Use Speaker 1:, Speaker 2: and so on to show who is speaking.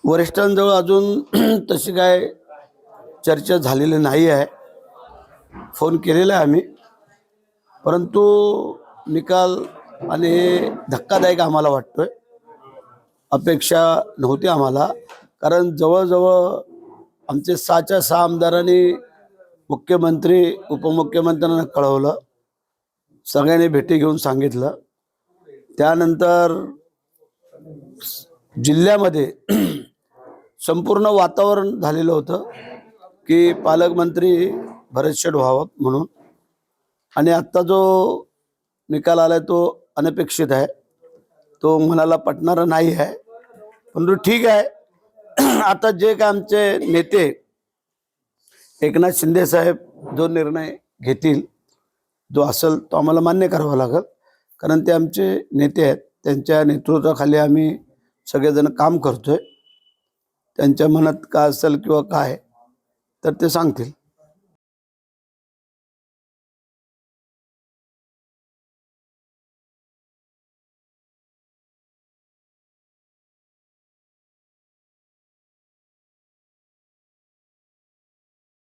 Speaker 1: वरिष्ठांजवळ अजून तशी काय चर्चा झालेली नाही आहे. फोन केलेला आहे आम्ही, परंतु निकाल आणि हे धक्कादायक आम्हाला वाटतोय. अपेक्षा नव्हती आम्हाला, कारण जवळजवळ आमचे 6च्या 6 आमदारांनी मुख्यमंत्री उपमुख्यमंत्र्यांना कळवलं, सगळ्यांनी भेटी घेऊन सांगितलं. त्यानंतर जिल्ह्यामध्ये संपूर्ण वातावरण झालेलं होतं की पालकमंत्री भरत शेठ व्हावं म्हणून. आणि आत्ता जो निकाल आलाय तो अनपेक्षित आहे, तो मनाला पटणारा नाही आहे. परंतु ठीक आहे, आता जे काय आमचे नेते एकनाथ शिंदे साहेब जो निर्णय घेतील, जो असेल तो आम्हाला मान्य करावा लागेल, कारण ते आमचे नेते आहेत. त्यांच्या नेतृत्वाखाली आम्ही सगळेजण काम करतोय. त्यांच्या मनात काय असेल किंवा काय तर ते सांगतील.